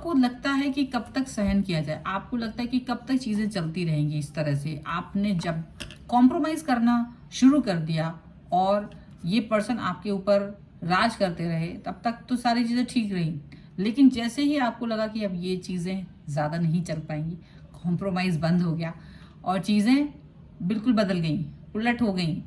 आपको लगता है कि कब तक सहन किया जाए, आपको लगता है कि कब तक चीज़ें चलती रहेंगी इस तरह से। आपने जब कॉम्प्रोमाइज़ करना शुरू कर दिया और ये पर्सन आपके ऊपर राज करते रहे, तब तक तो सारी चीज़ें ठीक रही। लेकिन जैसे ही आपको लगा कि अब ये चीज़ें ज़्यादा नहीं चल पाएंगी, कॉम्प्रोमाइज़ बंद हो गया और चीज़ें बिल्कुल बदल गई, उलट हो गई।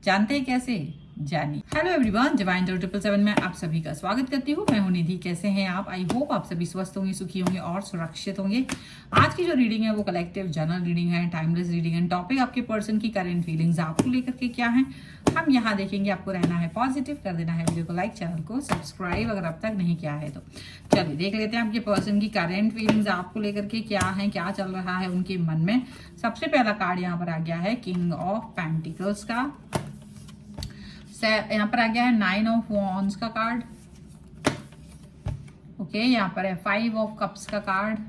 जानते हैं कैसे? जानिए। हेलो एवरीवन, डिवाइन 777 में आप सभी का स्वागत करती हूँ। मैं हूँ निधि। कैसे हैं आप? आई होप आप सभी स्वस्थ होंगे, सुखी होंगे और सुरक्षित होंगे। आज की जो रीडिंग है वो कलेक्टिव जनरल रीडिंग है, टाइमलेस रीडिंग है। टॉपिक आपके पर्सन की करेंट फीलिंग्स आपको लेकर के क्या है, हम यहाँ देखेंगे। आपको रहना है पॉजिटिव, कर देना है वीडियो को लाइक, चैनल को सब्सक्राइब अगर अब तक नहीं किया है तो। चलिए देख लेते हैं आपके पर्सन की करेंट फीलिंग्स आपको लेकर के क्या है, क्या चल रहा है उनके मन में। सबसे पहला कार्ड यहाँ पर आ गया है किंग ऑफ पेंटिकल्स का। यहाँ पर आ गया है 9 ऑफ वॉन्ड्स का कार्ड। ओके, यहाँ पर है 5 ऑफ कप्स का कार्ड।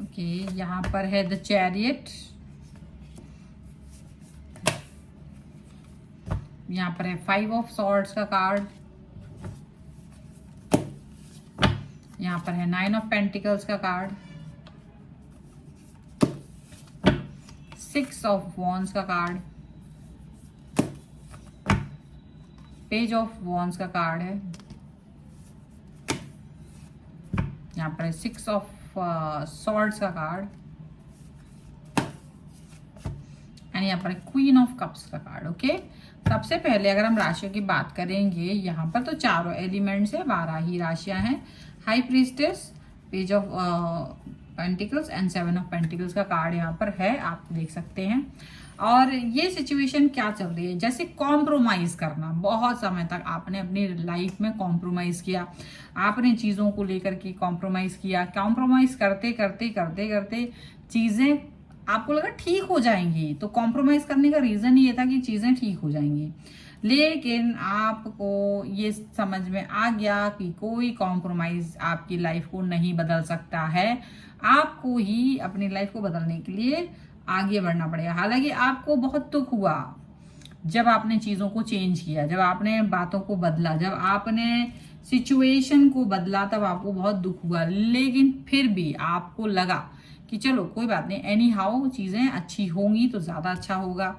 ओके, यहाँ पर है द चैरियट। यहाँ पर है 5 ऑफ सॉर्ड्स का कार्ड। यहाँ पर है 9 ऑफ पेंटिकल्स का कार्ड। 6 ऑफ वॉन्ड्स का कार्ड। पेज ऑफ वॉन्ड्स का कार्ड है। यहाँ पर है 6 ऑफ सॉर्ड्स का कार्ड एंड यहाँ पर है क्वीन ऑफ कप्स का कार्ड। ओके, सबसे पहले अगर हम राशियों की बात करेंगे, यहाँ पर तो चारों एलिमेंट्स है, 12 ही राशियां हैं। High priestess, page of pentacles and 7 of pentacles का कार्ड यहाँ पर है, आप देख सकते हैं। और ये सिचुएशन क्या चल रही है, जैसे कॉम्प्रोमाइज करना। बहुत समय तक आपने अपनी लाइफ में कॉम्प्रोमाइज किया, आपने चीज़ों को लेकर के कॉम्प्रोमाइज किया। कॉम्प्रोमाइज करते करते करते करते चीज़ें आपको लगा ठीक हो जाएंगी, तो कॉम्प्रोमाइज करने का रीज़न ये था कि चीज़ें ठीक हो जाएंगी। लेकिन आपको ये समझ में आ गया कि कोई कॉम्प्रोमाइज आपकी लाइफ को नहीं बदल सकता है। आपको ही अपनी लाइफ को बदलने के लिए आगे बढ़ना पड़ेगा। हालांकि आपको बहुत दुख हुआ जब आपने चीज़ों को चेंज किया, जब आपने बातों को बदला, जब आपने सिचुएशन को बदला, तब आपको बहुत दुख हुआ। लेकिन फिर भी आपको लगा कि चलो कोई बात नहीं, एनी हाउ चीज़ें अच्छी होंगी तो ज़्यादा अच्छा होगा।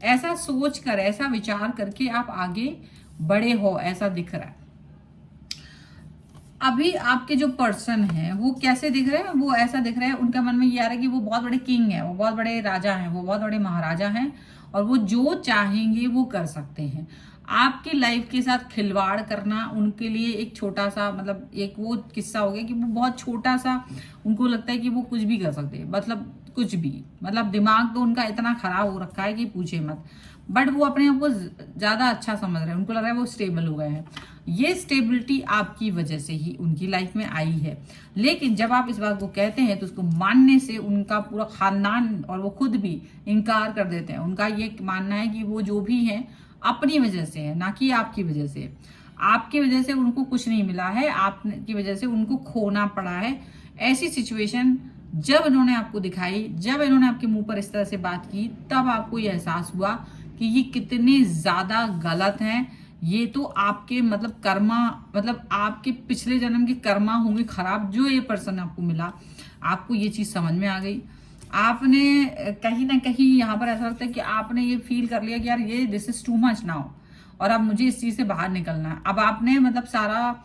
ऐसा सोच कर, ऐसा विचार करके आप आगे बढ़े हो, ऐसा दिख रहा है। अभी आपके जो पर्सन है वो कैसे दिख रहे हैं? वो ऐसा दिख रहा है, उनका मन में ये आ रहा है कि वो बहुत बड़े किंग है, वो बहुत बड़े राजा हैं, वो बहुत बड़े महाराजा हैं और वो जो चाहेंगे वो कर सकते हैं। आपकी लाइफ के साथ खिलवाड़ करना उनके लिए एक छोटा सा, मतलब एक वो किस्सा हो गया कि वो बहुत छोटा सा, उनको लगता है कि वो कुछ भी कर सकते हैं, मतलब कुछ भी, मतलब दिमाग तो उनका इतना खराब हो रखा है कि पूछे मत। बट वो अपने आप को ज्यादा अच्छा समझ रहे हैं, उनको लग रहा है वो स्टेबल हो गए हैं। ये स्टेबिलिटी आपकी वजह से ही उनकी लाइफ में आई है। लेकिन जब आप इस बात को कहते हैं तो उसको मानने से उनका पूरा खानदान और वो खुद भी इनकार कर देते हैं। उनका ये मानना है कि वो जो भी है अपनी वजह से है, ना कि आपकी वजह से। आपकी वजह से उनको कुछ नहीं मिला है, आपकी वजह से उनको खोना पड़ा है। ऐसी सिचुएशन जब इन्होंने आपको दिखाई, जब इन्होंने आपके मुंह पर इस तरह से बात की, तब आपको ये एहसास हुआ कि ये कितने ज्यादा गलत हैं। ये तो आपके मतलब कर्मा, मतलब आपके पिछले जन्म के कर्मा होंगे खराब, जो ये पर्सन आपको मिला। आपको ये चीज समझ में आ गई। आपने कहीं ना कहीं यहाँ पर ऐसा लगता है कि आपने ये फील कर लिया कि यार ये this is too much now, और अब मुझे इस चीज से बाहर निकलना है। अब आपने मतलब सारा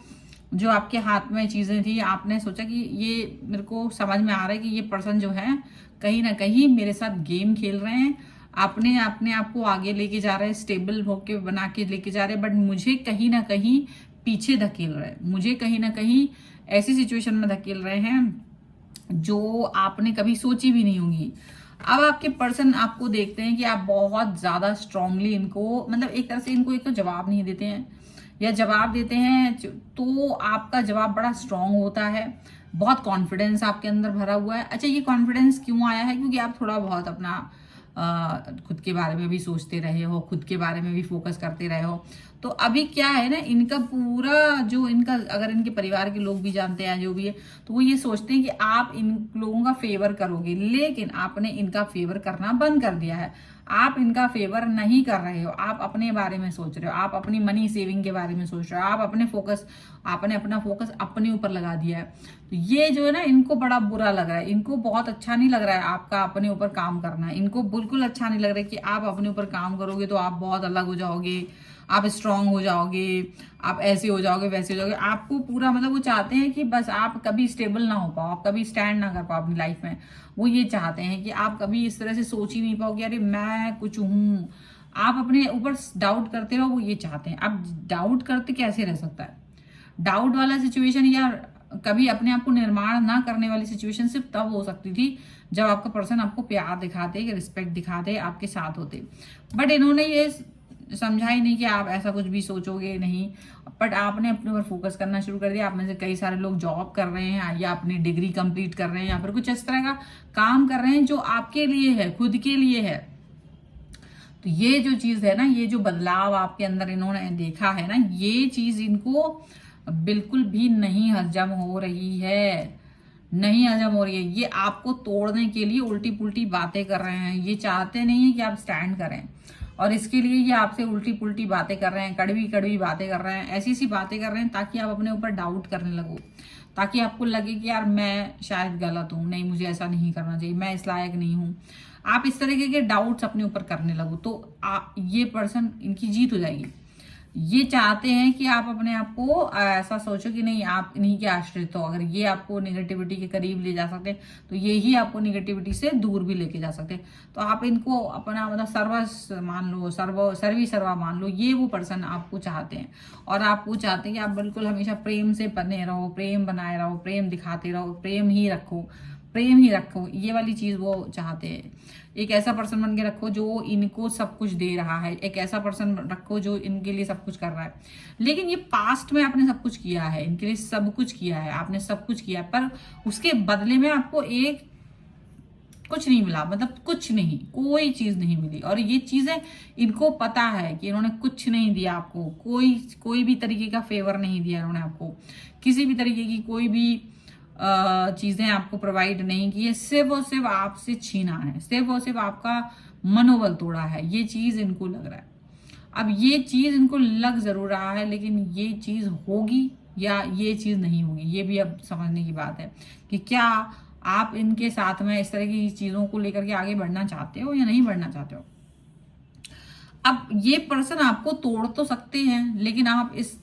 जो आपके हाथ में चीजें थी, आपने सोचा कि ये मेरे को समझ में आ रहा है कि ये पर्सन जो है कहीं ना कहीं मेरे साथ गेम खेल रहे हैं। अपने आपको आगे लेके जा रहे हैं, स्टेबल होके बना के लेके जा रहे हैं, बट मुझे कहीं ना कहीं पीछे धकेल रहे हैं, मुझे कहीं ना कहीं ऐसी सिचुएशन में धकेल रहे हैं जो आपने कभी सोची भी नहीं होगी। अब आपके पर्सन आपको देखते हैं कि आप बहुत ज्यादा स्ट्रांगली इनको, मतलब एक तरह से इनको एक तो जवाब नहीं देते हैं, या जवाब देते हैं तो आपका जवाब बड़ा स्ट्रांग होता है। बहुत कॉन्फिडेंस आपके अंदर भरा हुआ है। अच्छा, ये कॉन्फिडेंस क्यों आया है? क्योंकि आप थोड़ा बहुत अपना खुद के बारे में भी सोचते रहे हो, खुद के बारे में भी फोकस करते रहे हो। तो अभी क्या है ना, इनका पूरा जो इनका, अगर इनके परिवार के लोग भी जानते हैं जो भी है, तो वो ये सोचते हैं कि आप इन लोगों का फेवर करोगे, लेकिन आपने इनका फेवर करना बंद कर दिया है। आप इनका फेवर नहीं कर रहे हो, आप अपने बारे में सोच रहे हो, आप अपनी मनी सेविंग के बारे में सोच रहे हो, आप आपने अपना फोकस अपने ऊपर लगा दिया है। तो ये जो है ना, इनको बड़ा बुरा लग रहा है, इनको बहुत अच्छा नहीं लग रहा है आपका अपने ऊपर काम करना। इनको बिल्कुल अच्छा नहीं लग रहा है कि आप अपने ऊपर काम करोगे तो आप बहुत अलग हो जाओगे, आप स्ट्रांग हो जाओगे, आप ऐसे हो जाओगे, वैसे हो जाओगे। आपको पूरा मतलब वो चाहते हैं कि बस आप कभी स्टेबल ना हो पाओ, आप कभी स्टैंड ना कर पाओ अपनी लाइफ में। वो ये चाहते हैं कि आप कभी इस तरह से सोच ही नहीं पाओ कि अरे मैं कुछ हूँ, आप अपने ऊपर डाउट करते रहो। वो ये चाहते हैं। अब डाउट करते कैसे रह सकता है? डाउट वाला सिचुएशन या कभी अपने आप को निर्माण ना करने वाली सिचुएशन सिर्फ तब हो सकती थी जब आपका पर्सन आपको प्यार दिखाते, रिस्पेक्ट दिखाते, आपके साथ होते। बट इन्होंने ये समझा ही नहीं कि आप ऐसा कुछ भी सोचोगे नहीं। बट आपने अपने ऊपर फोकस करना शुरू कर दिया। आप में से कई सारे लोग जॉब कर रहे हैं या अपनी डिग्री कंप्लीट कर रहे हैं या फिर कुछ इस तरह का काम कर रहे हैं जो आपके लिए है, खुद के लिए है। तो ये जो चीज है ना, ये जो बदलाव आपके अंदर इन्होंने देखा है ना, ये चीज इनको बिल्कुल भी नहीं हजम हो रही है, नहीं हजम हो रही है। ये आपको तोड़ने के लिए उल्टी पुल्टी बातें कर रहे हैं। ये चाहते नहीं है कि आप स्टैंड करें, और इसके लिए ये आपसे उल्टी पुल्टी बातें कर रहे हैं, कड़वी कड़वी बातें कर रहे हैं, ऐसी सी बातें कर रहे हैं ताकि आप अपने ऊपर डाउट करने लगो, ताकि आपको लगे कि यार मैं शायद गलत हूं, नहीं मुझे ऐसा नहीं करना चाहिए, मैं इस लायक नहीं हूं। आप इस तरीके के डाउट्स अपने ऊपर करने लगो तो ये पर्सन, इनकी जीत हो जाएगी। ये चाहते हैं कि आप अपने आप को ऐसा सोचो कि नहीं आप इन्हीं के आश्रित हो। अगर ये आपको नेगेटिविटी के करीब ले जा सकते हैं तो ये ही आपको नेगेटिविटी से दूर भी लेके जा सकते हैं। तो आप इनको अपना मतलब सर्वस्व मान लो, सर्वी सर्वा मान लो। ये वो पर्सन आपको चाहते हैं, और आपको चाहते हैं कि आप बिल्कुल हमेशा प्रेम से बने रहो, प्रेम बनाए रहो, प्रेम दिखाते रहो, प्रेम ही रखो, प्रेम ही रखो। ये वाली चीज वो चाहते हैं। एक ऐसा पर्सन बन के रखो जो इनको सब कुछ दे रहा है, एक ऐसा पर्सन रखो जो इनके लिए सब कुछ कर रहा है। लेकिन ये पास्ट में आपने सब कुछ किया है, इनके लिए सब कुछ किया है, आपने सब कुछ किया है, पर उसके बदले में आपको एक कुछ नहीं मिला, मतलब कुछ नहीं, कोई चीज नहीं मिली। और ये चीजें इनको पता है कि इन्होंने कुछ नहीं दिया आपको, कोई भी तरीके का फेवर नहीं दिया इन्होंने आपको, किसी भी तरीके की कोई भी चीजें आपको प्रोवाइड नहीं की है। सिर्फ और सिर्फ आपसे छीना है, सिर्फ और सिर्फ आपका मनोबल तोड़ा है। ये चीज इनको लग रहा है। अब ये चीज इनको लग जरूर रहा है, लेकिन ये चीज होगी या ये चीज नहीं होगी, ये भी अब समझने की बात है कि क्या आप इनके साथ में इस तरह की चीजों को लेकर के आगे बढ़ना चाहते हो या नहीं बढ़ना चाहते हो। अब ये पर्सन आपको तोड़ तो सकते हैं, लेकिन आप इस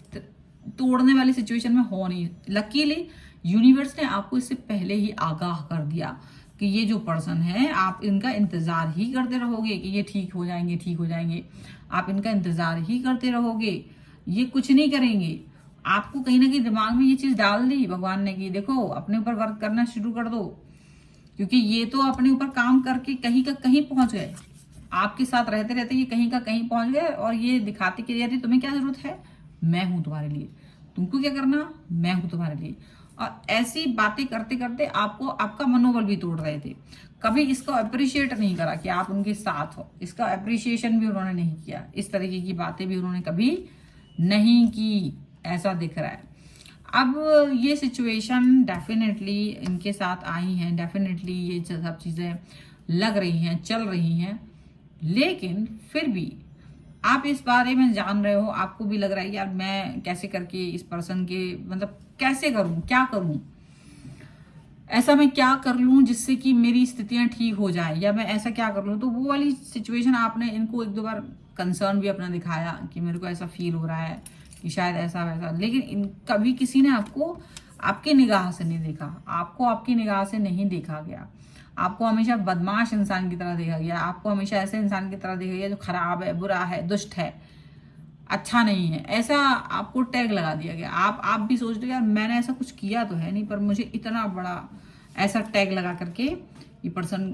तोड़ने वाली सिचुएशन में हो नहीं। लकीली यूनिवर्स ने आपको इससे पहले ही आगाह कर दिया कि ये जो पर्सन है, आप इनका इंतजार ही करते रहोगे कि ये ठीक हो जाएंगे, ठीक हो जाएंगे। आप इनका इंतजार ही करते रहोगे, ये कुछ नहीं करेंगे। आपको कहीं ना कहीं दिमाग में ये चीज डाल दी भगवान ने कि देखो अपने ऊपर वर्क करना शुरू कर दो, क्योंकि ये तो अपने ऊपर काम करके कहीं का कहीं पहुंच गए। आपके साथ रहते रहते ये कहीं का कहीं पहुंच गए, और ये दिखाते कि यार तुम्हें क्या जरूरत है, मैं हूं तुम्हारे लिए, तुमको क्या करना, मैं हूं तुम्हारे लिए। और ऐसी बातें करते करते आपको आपका मनोबल भी तोड़ रहे थे। कभी इसको अप्रिशिएट नहीं करा कि आप उनके साथ हो, इसका अप्रिशिएशन भी उन्होंने नहीं किया, इस तरीके की बातें भी उन्होंने कभी नहीं की, ऐसा दिख रहा है। अब ये सिचुएशन डेफिनेटली इनके साथ आई हैं, डेफिनेटली ये सब चीजें लग रही हैं, चल रही हैं, लेकिन फिर भी आप इस बारे में जान रहे हो, आपको भी लग रहा है यार मैं कैसे करके इस पर्सन के मतलब कैसे करूं, क्या करूं, ऐसा मैं क्या कर लूं जिससे कि मेरी स्थितियां ठीक हो जाए, या मैं ऐसा क्या कर लूं। तो वो वाली सिचुएशन आपने इनको एक दो बार कंसर्न भी अपना दिखाया कि मेरे को ऐसा फील हो रहा है कि शायद ऐसा वैसा, लेकिन कभी किसी ने आपको आपकी निगाह से नहीं देखा, आपको आपकी निगाह से नहीं देखा गया। आपको हमेशा बदमाश इंसान की तरह देखा गया, आपको हमेशा ऐसे इंसान की तरह देखा गया जो खराब है, बुरा है, दुष्ट है, अच्छा नहीं है, ऐसा आपको टैग लगा दिया गया। आप भी सोच रहे हो यार मैंने ऐसा कुछ किया तो है नहीं, पर मुझे इतना बड़ा ऐसा टैग लगा करके ये पर्सन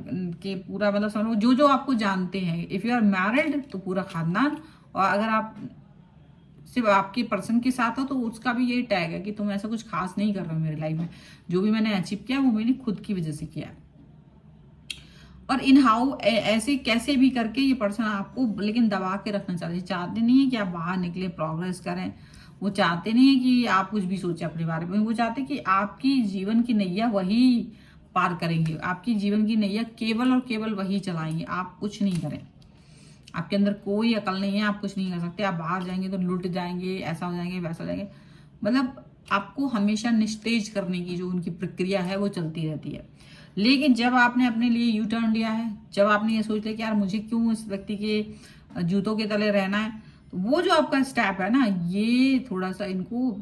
के पूरा मतलब समझो जो आपको जानते हैं, इफ यू आर मैरिड तो पूरा खानदान, और अगर आप सिर्फ आपके पर्सन के साथ हो तो उसका भी यही टैग है कि तुम ऐसा कुछ खास नहीं कर रहे हो मेरी लाइफ में, जो भी मैंने अचीव किया वो मैंने खुद की वजह से किया। और इन हाउ ऐसे कैसे भी करके ये पर्सन आपको लेकिन दबा के रखना चाहते नहीं है कि आप बाहर निकले, प्रोग्रेस करें। वो चाहते नहीं है कि आप कुछ भी सोचें अपने बारे में, वो चाहते कि आपकी जीवन की नैया वही पार करेंगे, आपकी जीवन की नैया केवल और केवल वही चलाएंगे, आप कुछ नहीं करें। आपके अंदर कोई अकल नहीं है, आप कुछ नहीं कर सकते, आप बाहर जाएंगे तो लुट जाएंगे, ऐसा हो जाएंगे, वैसा हो जाएंगे। मतलब आपको हमेशा निस्तेज करने की जो उनकी प्रक्रिया है वो चलती रहती है। लेकिन जब आपने अपने लिए यू टर्न लिया है, जब आपने ये सोच लिया कि यार मुझे क्यों इस व्यक्ति के जूतों के तले रहना है, तो वो जो आपका स्टेप है ना, ये थोड़ा सा इनको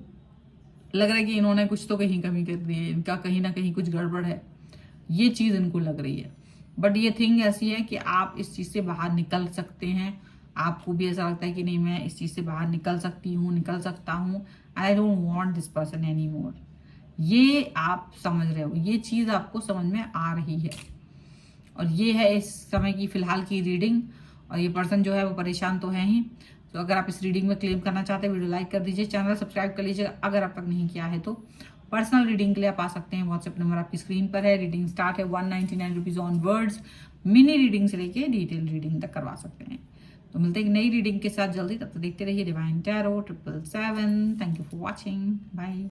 लग रहा है कि इन्होंने कुछ तो कहीं कमी कर दी है, इनका कहीं ना कहीं कुछ गड़बड़ है, ये चीज इनको लग रही है। बट ये थिंग ऐसी है कि आप इस चीज से बाहर निकल सकते हैं। आपको भी ऐसा लगता है कि नहीं, मैं इस चीज से बाहर निकल सकती हूँ, निकल सकता हूँ, I don't want this person any more. ये आप समझ रहे हो, ये चीज आपको समझ में आ रही है। और ये है इस समय की फिलहाल की रीडिंग। और ये पर्सन जो है वो परेशान तो है ही। तो अगर आप इस रीडिंग में क्लेम करना चाहते हैं, वीडियो लाइक कर दीजिए, चैनल सब्सक्राइब कर लीजिएगा अगर आप तक नहीं किया है तो। पर्सनल रीडिंग के लिए आप आ सकते हैं, व्हाट्सएप नंबर आपकी स्क्रीन पर है। रीडिंग स्टार्ट है 199 rupees on words. Mini reading से लेके डिटेल रीडिंग तक करवा सकते हैं। तो मिलते हैं एक नई रीडिंग के साथ जल्दी, तब तक देखते रहिए divine tarot 777। Thank you for watching, bye.